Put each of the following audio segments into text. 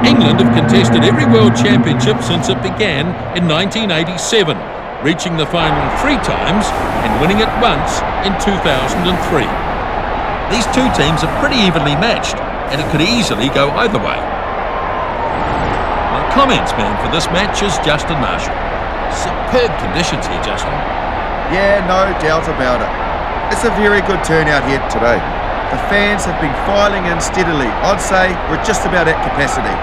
England have contested every World Championship since it began in 1987, reaching the final 3 times and winning it once in 2003. These two teams are pretty evenly matched, and it could easily go either way. My comments man for this match is Justin Marshall. Superb conditions here, Justin. Yeah, no doubt about it. It's a very good turnout here today. The fans have been filing in steadily. I'd say we're just about at capacity.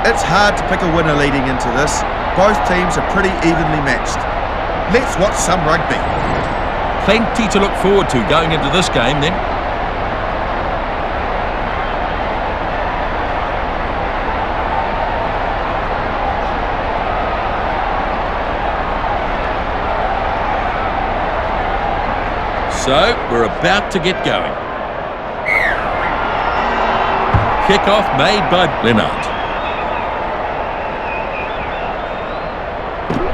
It's hard to pick a winner leading into this. Both teams are pretty evenly matched. Let's watch some rugby. Plenty to look forward to going into this game then. So, we're about to get going. Kick-off made by Leonard.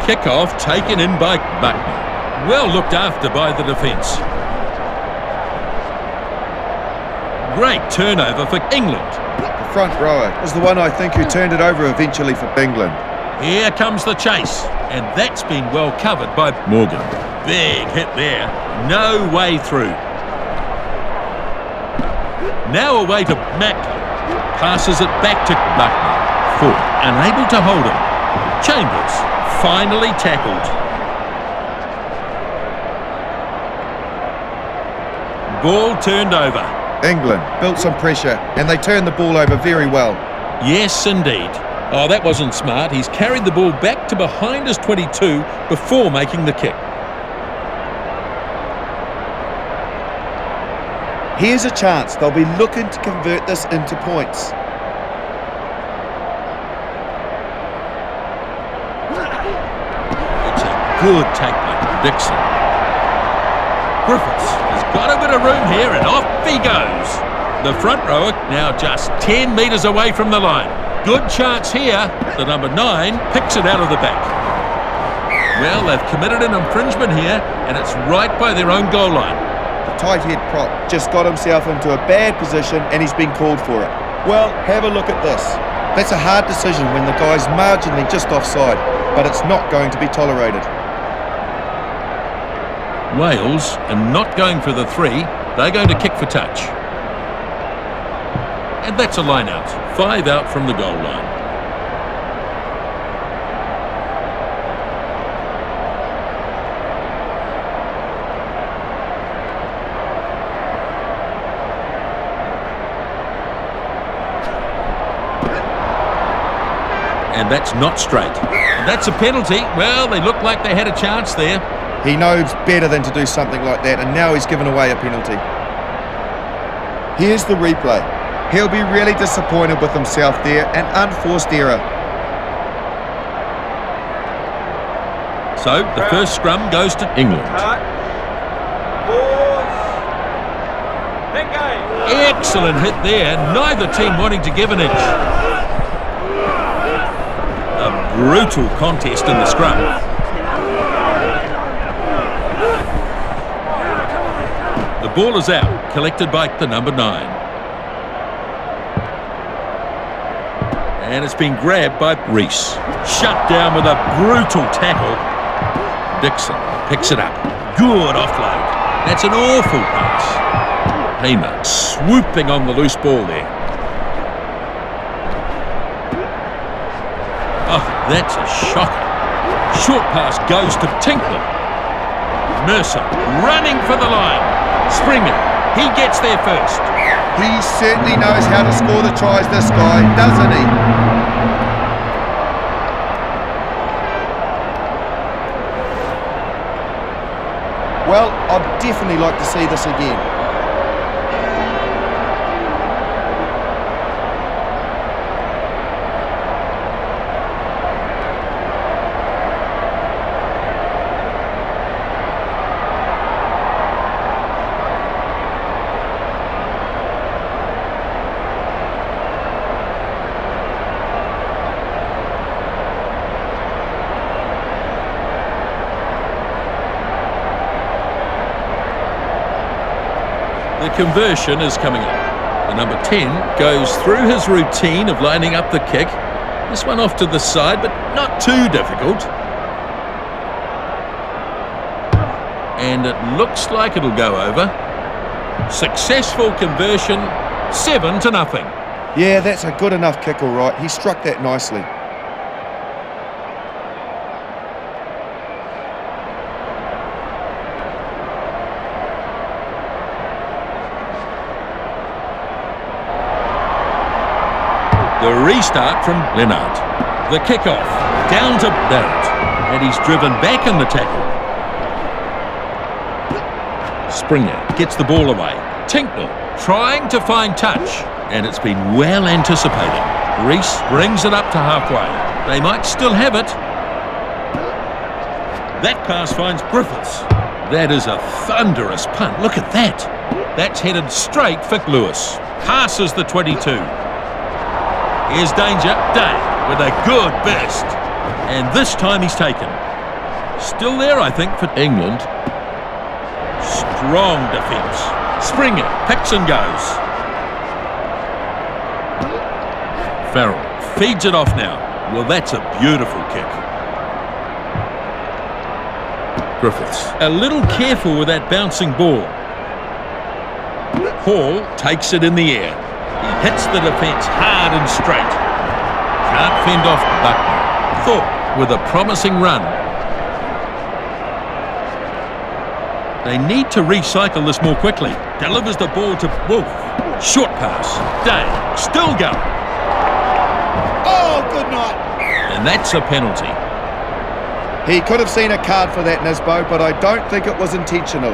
Kick-off taken in by Buckner. Well looked after by the defence. Great turnover for England. The front rower was the one I think who turned it over eventually for England. Here comes the chase, and that's been well covered by Morgan. Big hit there, no way through. Now away to Macklin. Passes it back to Buckner. Ford, unable to hold him. Chambers, finally tackled. Ball turned over. England built some pressure, and they turned the ball over very well. Yes, indeed. Oh, that wasn't smart. He's carried the ball back to behind his 22 before making the kick. Here's a chance. They'll be looking to convert this into points. It's a good tackle, Dixon. Griffiths has got a bit of room here and off he goes. The front rower now just 10 metres away from the line. Good chance here. The number 9 picks it out of the back. Well, they've committed an infringement here, and it's right by their own goal line. The tight head prop just got himself into a bad position and he's been called for it. Well, have a look at this. That's a hard decision when the guy's marginally just offside, but it's not going to be tolerated. Wales are not going for the 3, they're going to kick for touch. And that's a line out, 5 out from the goal line. And that's not straight. And that's a penalty. Well, they look like they had a chance there. He knows better than to do something like that, and now he's given away a penalty. Here's the replay. He'll be really disappointed with himself there, an unforced error. So, the first scrum goes to England. Excellent hit there, neither team wanting to give an inch. A brutal contest in the scrum. The ball is out, collected by the number 9. And it's been grabbed by Reese. Shut down with a brutal tackle. Dixon picks it up. Good offload. That's an awful pass. Hamer swooping on the loose ball there. Oh, that's a shocker. Short pass goes to Tinkler. Mercer running for the line. Springer, he gets there first. He certainly knows how to score the tries, this guy, doesn't he? Well, I'd definitely like to see this again. The conversion is coming up. The number 10 goes through his routine of lining up the kick. This one off to the side, but not too difficult. And it looks like it'll go over. Successful conversion, 7-0. Yeah, that's a good enough kick, all right. He struck that nicely. The restart from Leonard. The kickoff down to Barrett. And he's driven back in the tackle. Springer gets the ball away. Tinknell trying to find touch. And it's been well anticipated. Reese brings it up to halfway. They might still have it. That pass finds Griffiths. That is a thunderous punt. Look at that. That's headed straight for Lewis. Passes the 22. Here's danger. Day with a good burst. And this time he's taken. Still there, I think, for England. Strong defence. Springer picks and goes. Farrell feeds it off now. Well, that's a beautiful kick. Griffiths a little careful with that bouncing ball. Hall takes it in the air. He hits the defence hard and straight. Can't fend off Buckner. Thorpe with a promising run. They need to recycle this more quickly. Delivers the ball to Wolf. Short pass. Day still going. Oh, good night. And that's a penalty. He could have seen a card for that, Nisbo, but I don't think it was intentional.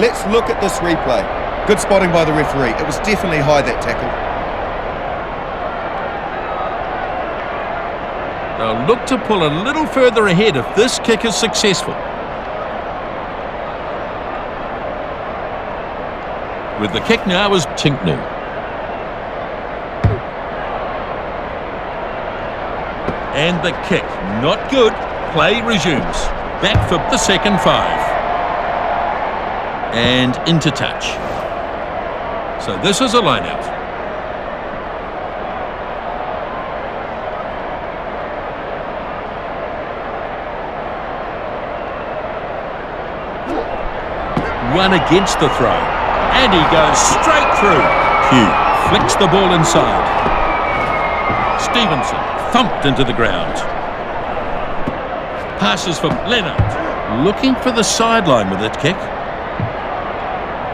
Let's look at this replay. Good spotting by the referee. It was definitely high, that tackle. They'll look to pull a little further ahead if this kick is successful. With the kick now is Tinknell. And the kick, not good. Play resumes. Back for the second 5. And into touch. So this is a line-out. One against the throw. And he goes straight through. Pugh flicks the ball inside. Stevenson thumped into the ground. Passes for Leonard. Looking for the sideline with that kick.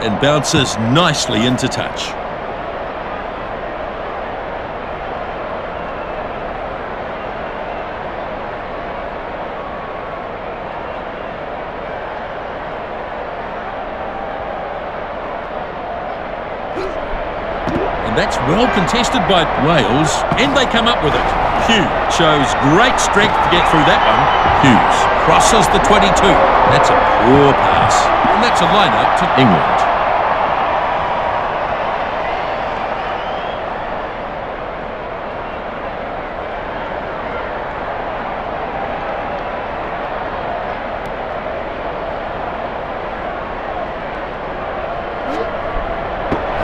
And bounces nicely into touch. And that's well contested by Wales, and they come up with it. Hughes shows great strength to get through that one. Hughes crosses the 22. That's a poor pass, and that's a line-out to England.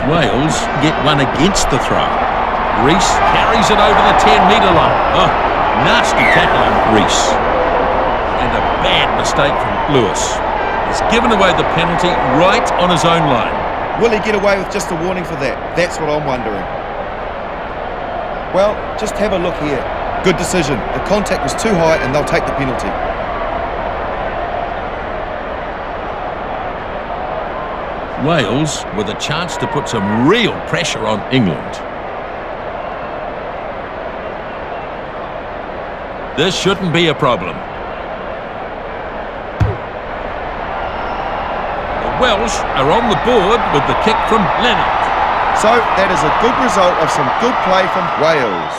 Wales get one against the throw. Reese carries it over the 10-metre line. Oh, nasty tackle on Reese. And a bad mistake from Lewis. He's given away the penalty right on his own line. Will he get away with just a warning for that? That's what I'm wondering. Well, just have a look here. Good decision. The contact was too high and they'll take the penalty. Wales with a chance to put some real pressure on England. This shouldn't be a problem. The Welsh are on the board with the kick from Leonard. So that is a good result of some good play from Wales.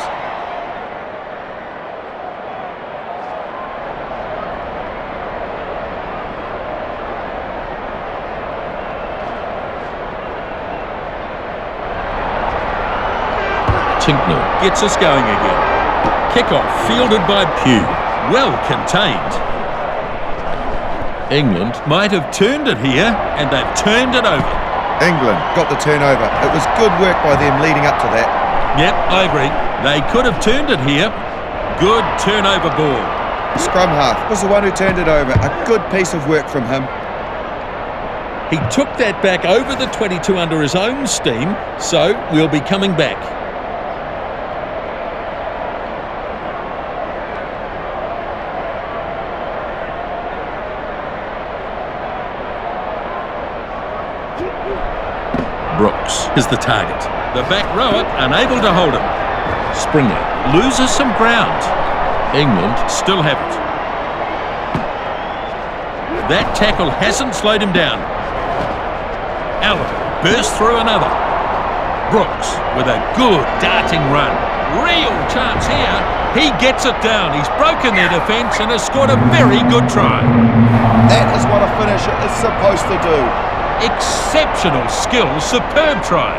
Tinknell gets us going again. Kick-off fielded by Pugh. Well contained. England might have turned it here, and they've turned it over. England got the turnover. It was good work by them leading up to that. Yep, I agree. They could have turned it here. Good turnover ball. Scrum half was the one who turned it over. A good piece of work from him. He took that back over the 22 under his own steam, so we'll be coming back. Brooks is the target. The back rower unable to hold him. Springer loses some ground. England still have it. That tackle hasn't slowed him down. Allen bursts through another. Brooks with a good darting run. Real chance here. He gets it down. He's broken their defence and has scored a very good try. That is what a finisher is supposed to do. Exceptional skill, superb try.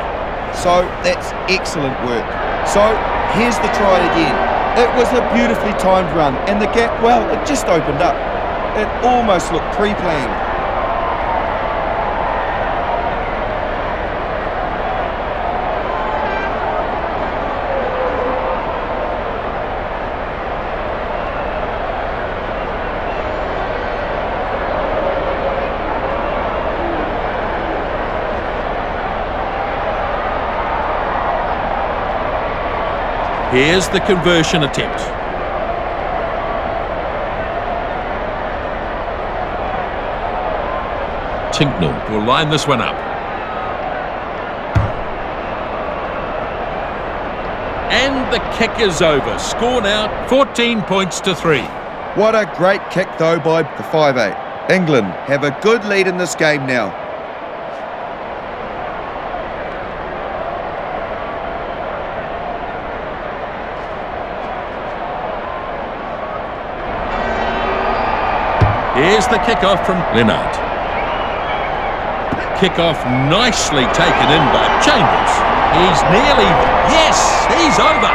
So that's excellent work. So here's the try again. It was a beautifully timed run and the gap, well, it just opened up. It almost looked pre-planned. Here's the conversion attempt. Tinknell will line this one up. And the kick is over. Score now 14 points to 3. What a great kick though by the 5'8". England have a good lead in this game now. Here's the kick-off from Leonard. Kick-off nicely taken in by Chambers. He's nearly... Yes, he's over.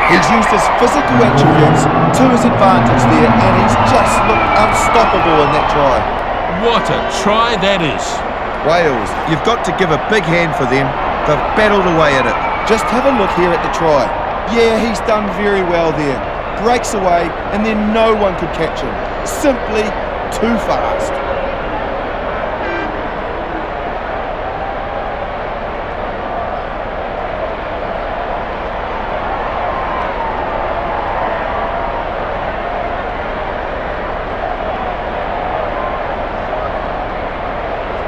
He's used his physical attributes to his advantage there and he's just looked unstoppable in that try. What a try that is. Wales, you've got to give a big hand for them. They've battled away at it. Just have a look here at the try. Yeah, he's done very well there. Breaks away and then no one could catch him. Simply too fast.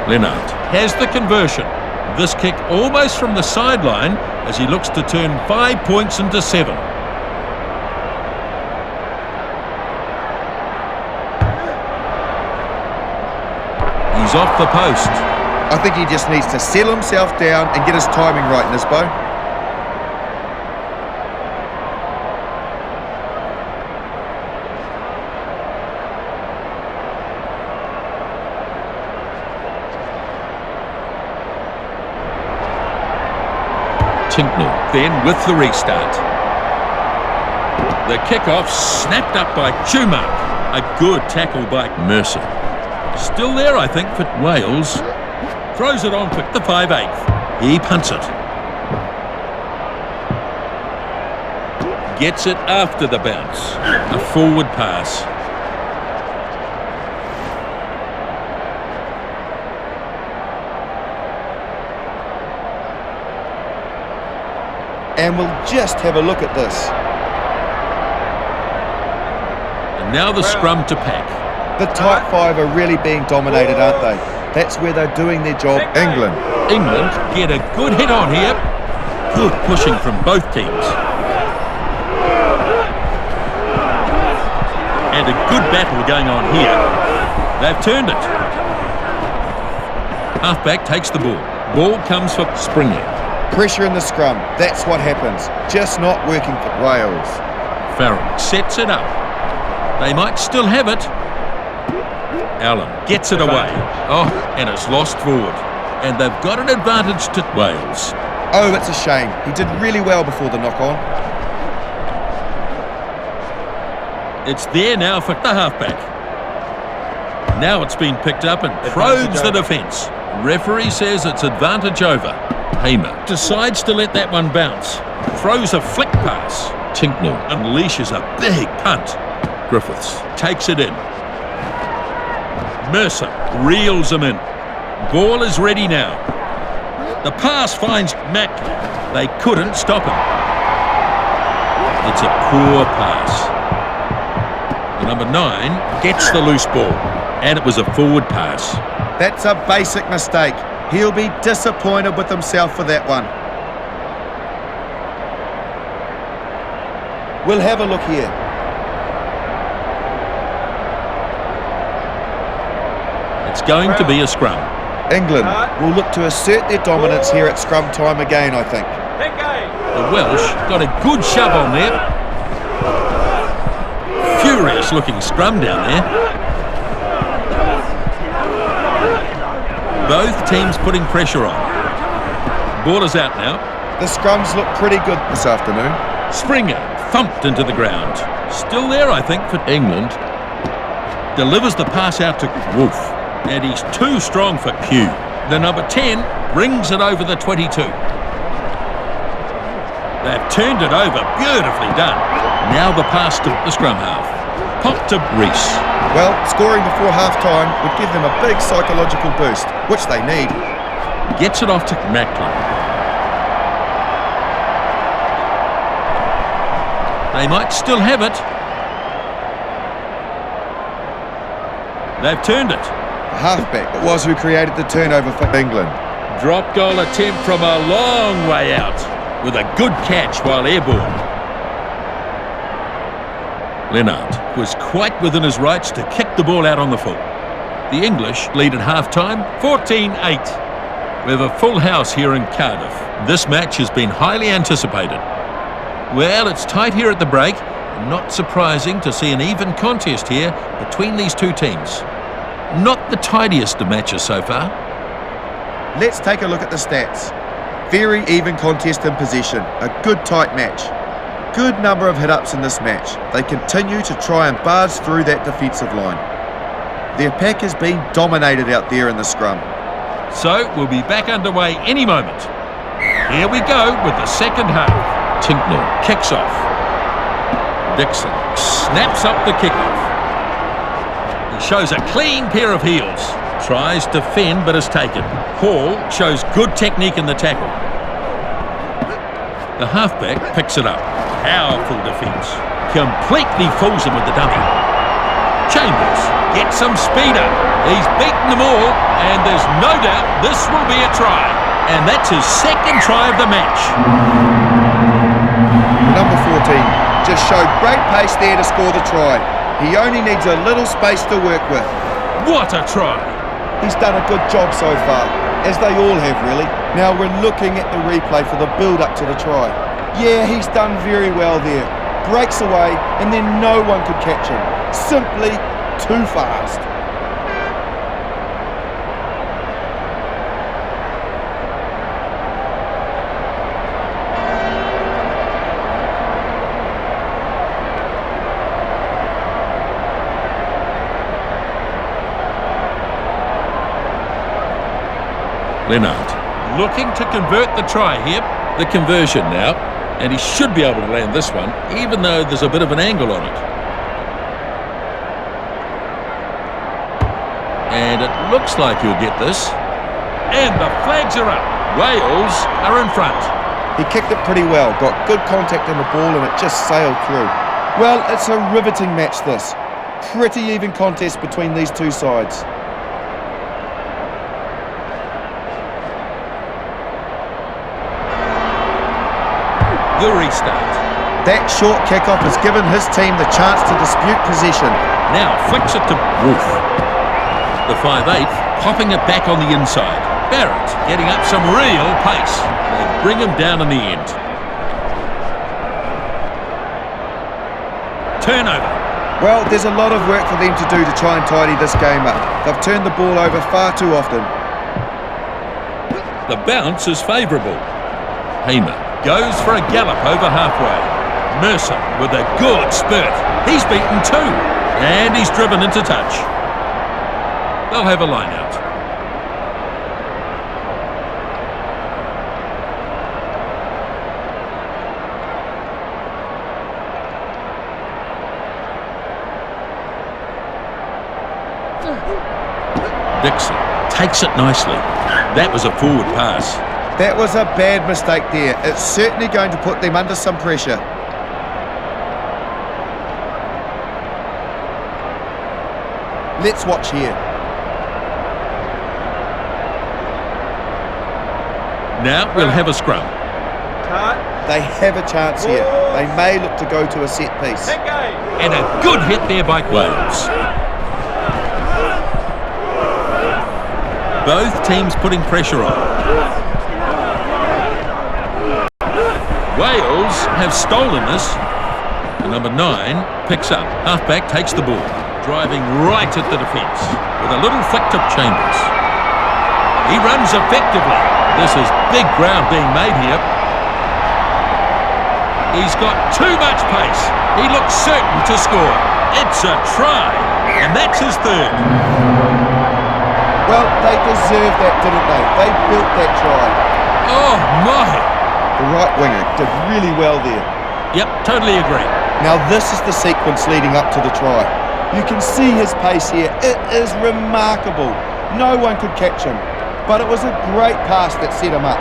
Leonard has the conversion. This kick almost from the sideline as he looks to turn 5 points into 7. He's off the post. I think he just needs to settle himself down and get his timing right, Nisbo. Tinknell then with the restart. The kickoff snapped up by Schumacher. A good tackle by Mercer. Still there, I think, for Wales. Throws it on for the 5'8". He punts it. Gets it after the bounce. A forward pass. And we'll just have a look at this. And now the scrum to pack. The tight five are really being dominated, aren't they? That's where they're doing their job. England Get a good hit on here. Good pushing from both teams. And a good battle going on here. They've turned it. Halfback takes the ball. Ball comes for Springer. Pressure in the scrum. That's what happens. Just not working for Wales. Farrell sets it up. They might still have it. Allen gets it away. Oh, and it's lost forward. And they've got an advantage to Wales. Oh, it's a shame. He did really well before the knock-on. It's there now for the halfback. Now it's been picked up and probes the defence. Referee says it's advantage over. Hamer decides to let that one bounce. Throws a flick pass. Tinknell unleashes a big punt. Griffiths takes it in. Mercer reels him in. Ball is ready now. The pass finds Macklin. They couldn't stop him. It's a poor pass. The number 9 gets the loose ball, and it was a forward pass. That's a basic mistake. He'll be disappointed with himself for that one. We'll have a look here. It's going to be a scrum. England will look to assert their dominance here at scrum time again, I think. The Welsh got a good shove on there. Furious looking scrum down there. Both teams putting pressure on. Ball is out now. The scrums look pretty good this afternoon. Springer thumped into the ground. Still there, I think, for England. Delivers the pass out to Wolf. And he's too strong for Q. The number 10 brings it over the 22. They've turned it over. Beautifully done. Now the pass to the scrum half. Pop to Reese. Well, scoring before half-time would give them a big psychological boost, which they need. Gets it off to Macklin. They might still have it. They've turned it. The halfback it was who created the turnover for England. Drop goal attempt from a long way out with a good catch while airborne. Leonard was quite within his rights to kick the ball out on the full. The English lead at half-time 14-8. We have a full house here in Cardiff. This match has been highly anticipated. Well, it's tight here at the break. Not surprising to see an even contest here between these two teams. Not the tidiest of matches so far. Let's take a look at the stats. Very even contest in possession. A good tight match. Good number of hit-ups in this match. They continue to try and barge through that defensive line. Their pack has been dominated out there in the scrum. So we'll be back underway any moment. Here we go with the second half. Tinknell kicks off. Dixon snaps up the kickoff. He shows a clean pair of heels. Tries to fend but is taken. Hall shows good technique in the tackle. The halfback picks it up. Powerful defence. Completely fools him with the dummy. Chambers gets some speed up. He's beaten them all, and there's no doubt this will be a try. And that's his second try of the match. Number 14 just showed great pace there to score the try. He only needs a little space to work with. What a try! He's done a good job so far, as they all have really. Now we're looking at the replay for the build-up to the try. Yeah, he's done very well there. Breaks away, and then no one could catch him. Simply too fast. Leonard looking to convert the try here. The conversion now, and he should be able to land this one, even though there's a bit of an angle on it. And it looks like he'll get this. And the flags are up. Wales are in front. He kicked it pretty well, got good contact on the ball, and it just sailed through. Well, it's a riveting match this. Pretty even contest between these two sides. The restart. That short kickoff has given his team the chance to dispute possession. Now flicks it to Wolf. The 5'8", popping it back on the inside. Barrett getting up some real pace. They bring him down in the end. Turnover. Well, there's a lot of work for them to do to try and tidy this game up. They've turned the ball over far too often. The bounce is favourable. Hamer goes for a gallop over halfway. Mercer with a good spurt. He's beaten two. And he's driven into touch. They'll have a line out. Dixon takes it nicely. That was a forward pass. That was a bad mistake there. It's certainly going to put them under some pressure. Let's watch here. Now we'll have a scrum. They have a chance here. They may look to go to a set piece. And a good hit there by Wales. Both teams putting pressure on. Wales have stolen this. The number 9 picks up. Halfback takes the ball, driving right at the defence with a little flick to Chambers. He runs effectively. This is big ground being made here. He's got too much pace. He looks certain to score. It's a try, and that's his third. Well, they deserved that, didn't they? They built that try. Oh, my. The right winger did really well there. Yep, totally agree. Now this is the sequence leading up to the try. You can see his pace here. It is remarkable. No one could catch him. But it was a great pass that set him up.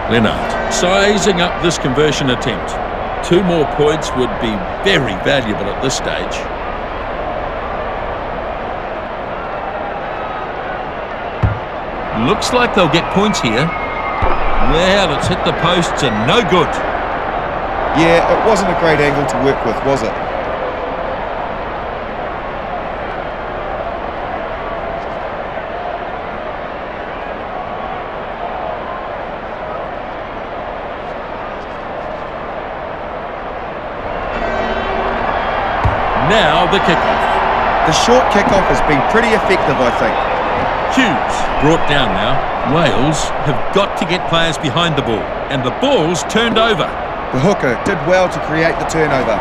Leonard sizing up this conversion attempt. 2 more points would be very valuable at this stage. Looks like they'll get points here. Well, it's hit the posts and no good. Yeah, it wasn't a great angle to work with, was it? Now the kickoff. The short kickoff has been pretty effective, I think. Hughes brought down now. Wales have got to get players behind the ball, and the ball's turned over. The hooker did well to create the turnover.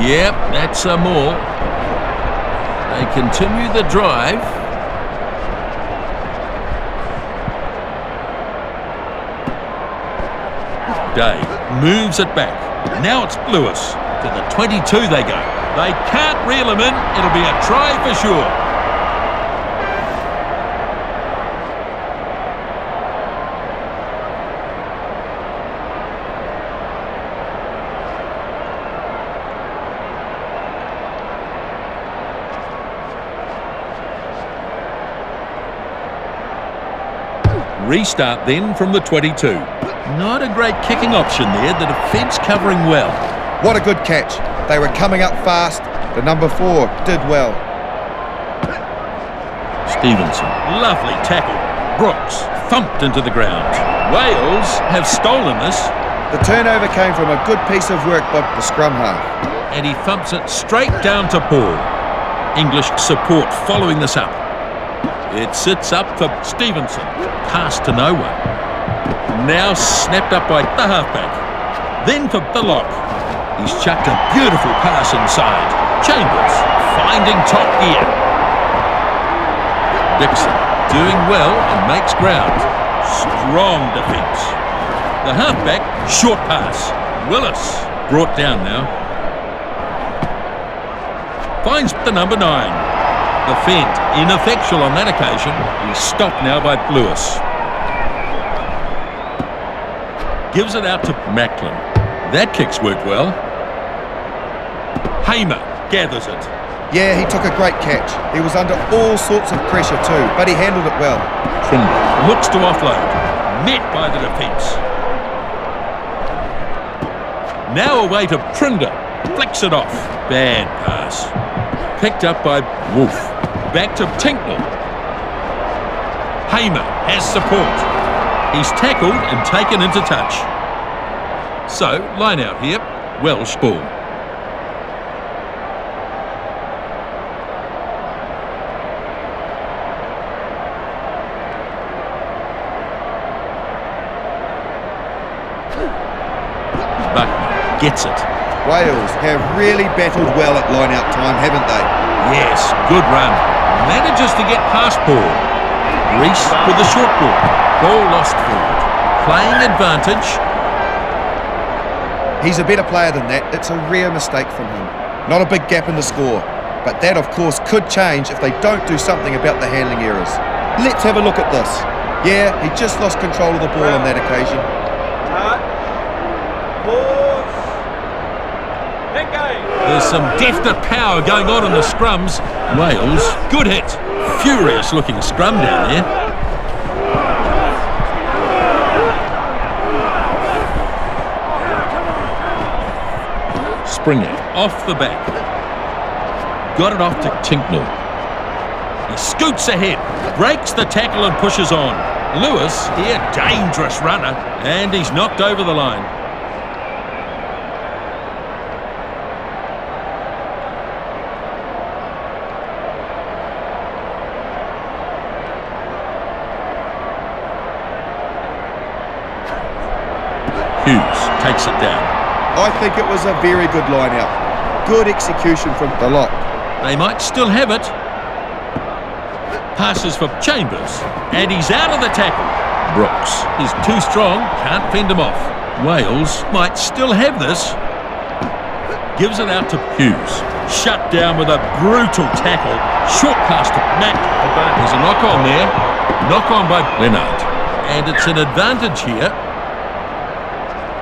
Yep, that's a more. They continue the drive. Day moves it back. Now it's Lewis. To the 22 they go. They can't reel him in. It'll be a try for sure. Restart then from the 22. Not a great kicking option there. The defence covering well. What a good catch. They were coming up fast. The number 4 did well. Stevenson, lovely tackle. Brooks thumped into the ground. Wales have stolen this. The turnover came from a good piece of work by the scrum half. And he thumps it straight down to Paul. English support following this up. It sits up for Stevenson. Pass to no one. Now snapped up by the halfback. Then for the lock. He's chucked a beautiful pass inside. Chambers finding top gear. Dixon doing well and makes ground. Strong defence. The halfback, short pass. Willis brought down now. Finds the number 9. The fend ineffectual on that occasion. He's stopped now by Lewis. Gives it out to Macklin. That kick's worked well. Hamer gathers it. Yeah, he took a great catch. He was under all sorts of pressure too, but he handled it well. Trinder looks to offload. Met by the defence. Now away to Trinder. Flicks it off. Bad pass. Picked up by Wolf. Back to Tinknell. Hamer has support. He's tackled and taken into touch. So, line out here. Welsh ball. gets it. Wales have really battled well at line-out time, haven't they? Yes, good run. Manages to get past Paul. Reese with the short ball. Ball lost forward. Playing advantage. He's a better player than that. It's a rare mistake from him. Not a big gap in the score. But that, of course, could change if they don't do something about the handling errors. Let's have a look at this. Yeah, he just lost control of the ball on that occasion. There's some definite power going on in the scrums. Wales, good hit. Furious looking scrum down there. Springer off the back. Got it off to Tinknell. He scoots ahead, breaks the tackle and pushes on. Lewis, here, dangerous runner, and he's knocked over the line. Hughes takes it down. I think it was a very good line-out. Good execution from the lock. They might still have it. Passes for Chambers, and he's out of the tackle. Brooks is too strong, can't fend him off. Wales might still have this. Gives it out to Hughes. Shut down with a brutal tackle. Short pass to Mack. There's a knock on there. Knock on by Leonard. And it's an advantage here.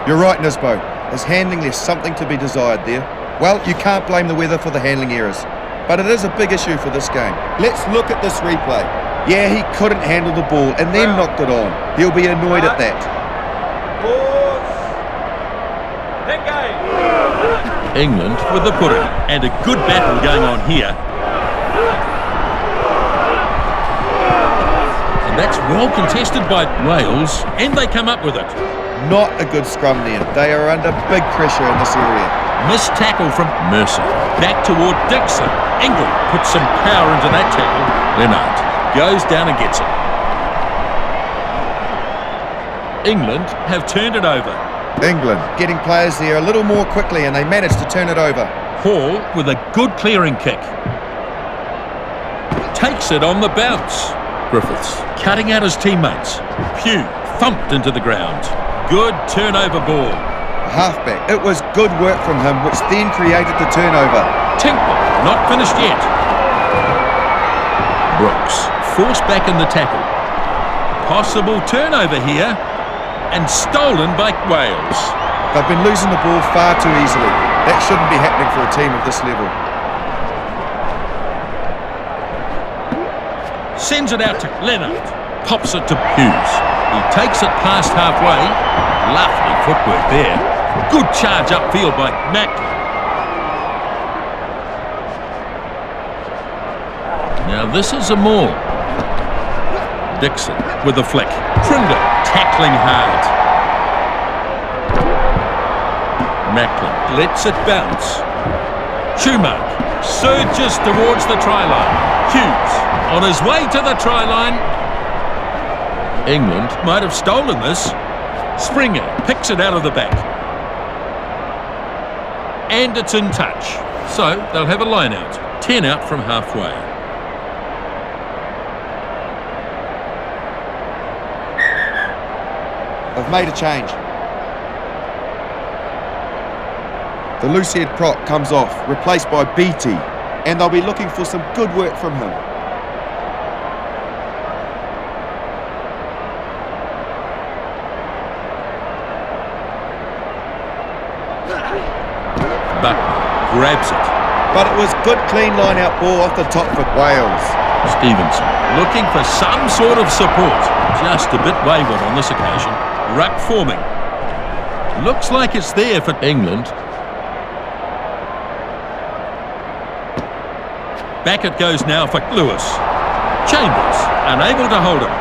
You're right, Nisbo. His handling left something to be desired there. Well, you can't blame the weather for the handling errors, but it is a big issue for this game. Let's look at this replay. Yeah, he couldn't handle the ball and then knocked it on. He'll be annoyed at that. England with the pudding, and a good battle going on here. And that's well contested by Wales, and they come up with it. Not a good scrum there. They are under big pressure in this area. Missed tackle from Mercer. Back toward Dixon. England puts some power into that tackle. Leonard goes down and gets it. England have turned it over. England getting players there a little more quickly, and they managed to turn it over. Hall with a good clearing kick. Takes it on the bounce. Griffiths cutting out his teammates. Pugh thumped into the ground. Good turnover ball. Halfback. It was good work from him, which then created the turnover. Tinkle, not finished yet. Brooks forced back in the tackle. Possible turnover here, and stolen by Wales. They've been losing the ball far too easily. That shouldn't be happening for a team of this level. Sends it out to Leonard. Pops it to Hughes. He takes it past halfway. Lovely footwork there. Good charge upfield by Mack. Now this is a maul. Dixon with the flick. Trinder tackling hard. Macklin lets it bounce. Schumacher surges towards the try line. Hughes on his way to the try line. England might have stolen this. Springer picks it out of the back. And it's in touch. So they'll have a line out. 10 out from halfway. They've made a change. The loose-head prop comes off, replaced by BT, and they'll be looking for some good work from him. Buckner grabs it. But it was good clean line-out ball off the top for Wales. Stevenson looking for some sort of support. Just a bit wayward on this occasion. Ruck forming. Looks like it's there for England. Back it goes now for Lewis. Chambers unable to hold him.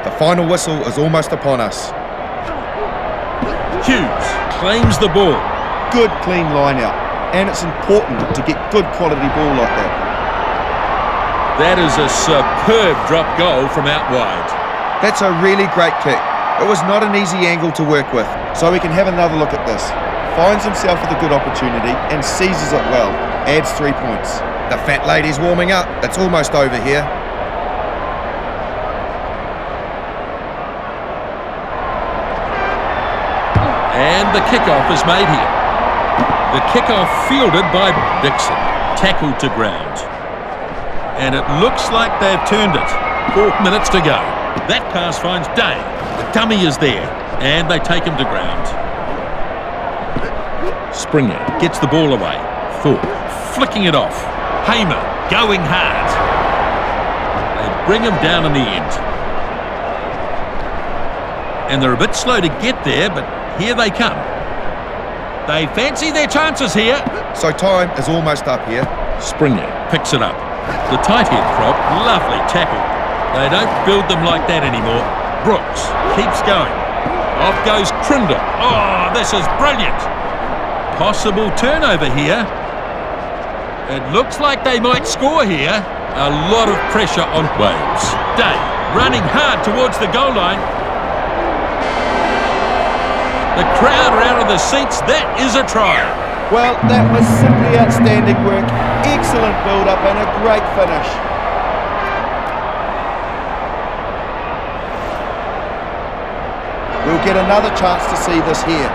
The final whistle is almost upon us. Hughes claims the ball. good, clean line out. And it's important to get good quality ball like that. That is a superb drop goal from out wide. That's a really great kick. It was not an easy angle to work with, so we can have another look at this. Finds himself with a good opportunity and seizes it well. Adds 3 points. The fat lady's warming up. It's almost over here. And the kickoff is made here. The kickoff fielded by Dixon. Tackled to ground. And it looks like they've turned it. 4 minutes to go. That pass finds Day. The dummy is there. And they take him to ground. Springer gets the ball away. Thorpe flicking it off. Hamer going hard. They bring him down in the end. And they're a bit slow to get there, but here they come. They fancy their chances here. So time is almost up here. Springer picks it up. The tight head prop, lovely tackle. They don't build them like that anymore. Brooks keeps going. Off goes Trinder. Oh, this is brilliant. Possible turnover here. It looks like they might score here. A lot of pressure on Wales. Day running hard towards the goal line. The crowd are out of the seats. That is a try. Well, that was simply outstanding work. Excellent build-up and a great finish. We'll get another chance to see this here.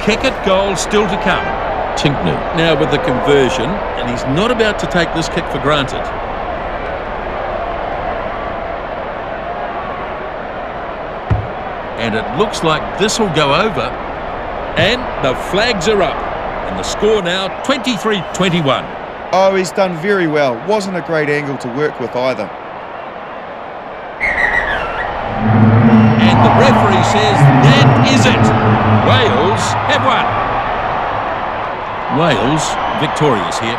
Kick it goal still to come. Tinkney now with the conversion, and he's not about to take this kick for granted. And it looks like this will go over. And the flags are up. And the score now 23-21. Oh, he's done very well. Wasn't a great angle to work with either. And the referee says that is it. Wales have won. Wales victorious here.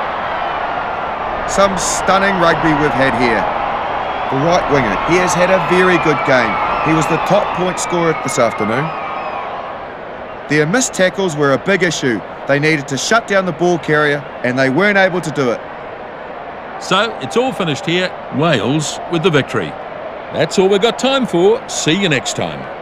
Some stunning rugby we've had here. The right winger, he has had a very good game. He was the top point scorer this afternoon. Their missed tackles were a big issue. They needed to shut down the ball carrier and they weren't able to do it. So it's all finished here. Wales with the victory. That's all we've got time for. See you next time.